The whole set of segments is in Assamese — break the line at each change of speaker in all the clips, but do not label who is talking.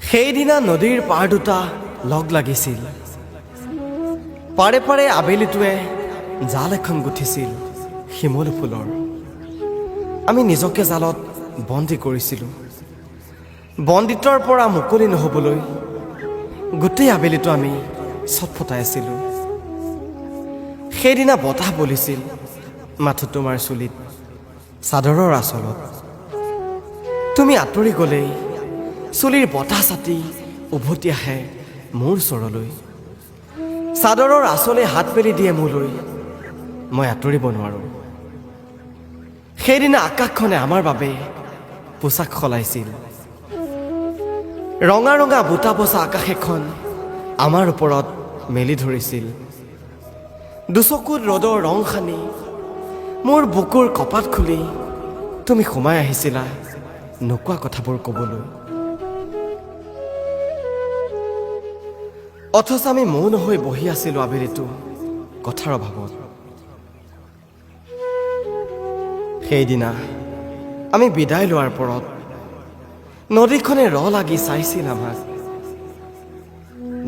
সেইদিনা নদীৰ পাৰ দুটা লগ লাগিছিল। পাৰে পাৰে আবেলিটোৱে জাল এখন গুঠিছিল শিমলু ফুলৰ। আমি নিজকে জালত বন্দী কৰিছিলোঁ। বন্দিত্বৰ পৰা মুকলি নহ'বলৈ গোটেই আবেলিটো আমি চটফটাই আছিলোঁ। সেইদিনা বতাহ বলিছিল মাথো তোমাৰ চুলিত, চাদৰৰ আঁচলত। তুমি আঁতৰি গ'লেই চুলিৰ বতাহ ছাতি উভতি আহে মোৰ ওচৰলৈ। চাদৰৰ আঁচলে হাত মেলি দিয়ে মোলৈ, মই আঁতৰিব নোৱাৰোঁ। সেইদিনা আকাশখনে আমাৰ বাবে পোচাক সলাইছিল। ৰঙা ৰঙা বুটা বচা আকাশ এখন আমাৰ ওপৰত মেলি ধৰিছিল। দুচকুত ৰ'দৰ ৰং সানি মোৰ বুকুৰ কপাত খুলি তুমি সোমাই আহিছিলা নোকোৱা কথাবোৰ ক'বলৈ। অথচ আমি মৌন হৈ বহি আছিলোঁ আবেলিটো কথাৰ অভাৱত। সেইদিনা আমি বিদায় লোৱাৰ পৰত নদীখনে লাগি চাইছিল আমাক।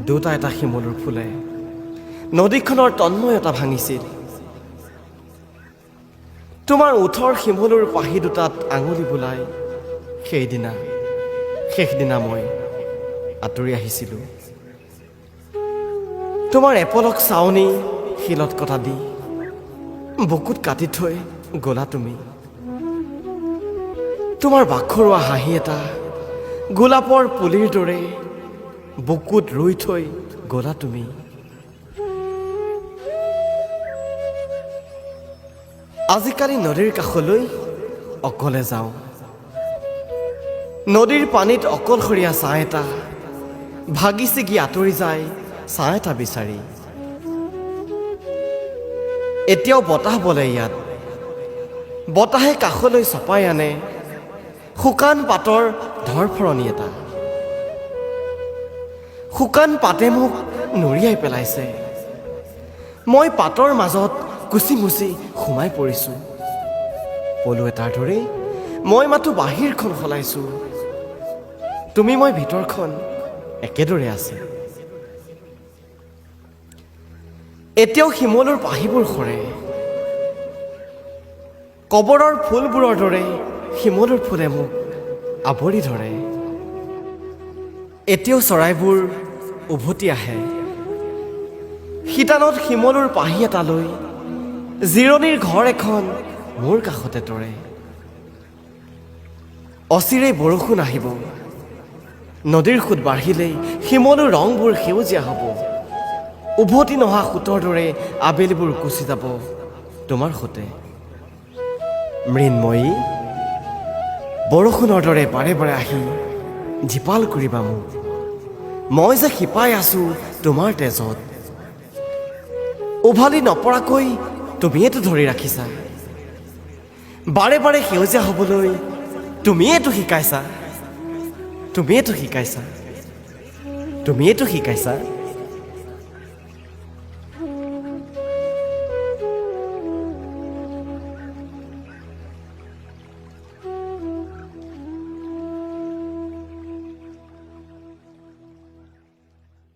দুটা এটা শিমলুৰ ফুলে নদীখনৰ তন্ময়তা ভাঙিছিল। তোমাৰ ওঠৰ শিমলুৰ পাহি দুটাত আঙুলি বোলাই শেষদিনা মই আঁতৰি আহিছিলোঁ। তোমাৰ এপলক চাৱনি শিলত কটা দি বুকুত কাটি থৈ গ'লা তুমি। তোমাৰ বাখৰুৱা হাঁহি এটা গোলাপৰ পুলিৰ দৰে বুকুত ৰুই থৈ গ'লা তুমি। আজিকালি নদীৰ কাষলৈ অকলে যাওঁ। নদীৰ পানীত অকলশৰীয়া ছাঁ এটা ভাগি ছিগি আঁতৰি যায় ছাঁ এটা বিচাৰি। এতিয়াও বতাহ বলে ইয়াত, বতাহে কাষলৈ চপাই আনে শুকান পাতৰ ধৰফৰণি এটা। শুকান পাতে মোক নুৰিয়াই পেলাইছে। মই পাতৰ মাজত কুচি মুচি সোমাই পৰিছোঁ। পলু এটাৰ দৰে মই মাথো বাহিৰখন সলাইছোঁ। তুমি মই ভিতৰখন একেদৰে আছে। এতিয়াও শিমলুৰ পাহিবোৰ সৰে। কবৰৰ ফুলবোৰৰ দৰে শিমলুৰ ফুলে মোক আৱৰি ধৰে। এতিয়াও চৰাইবোৰ উভতি আহে শীতানত শিমলুৰ পাহি এটা লৈ জিৰণিৰ ঘৰ এখন মোৰ কাষতে তৰে। অচিৰেই বৰষুণ আহিব, নদীৰ সোঁত বাঢ়িলেই শিমলুৰ ৰংবোৰ সেউজীয়া হ'ব। উভতি নহা সোঁতৰ দৰে আবেলিবোৰ গুচি যাব তোমাৰ সৈতে। মৃন্ময়ী, বৰষুণৰ দৰে বাৰে বাৰে আহি জীপাল কৰিবা মোক। মই যে শিপাই আছোঁ তোমাৰ তেজত। উভালি নপৰাকৈ তুমিয়েতো ধৰি ৰাখিছা। বাৰে বাৰে সেউজীয়া হ'বলৈ তুমিয়েতো শিকাইছা।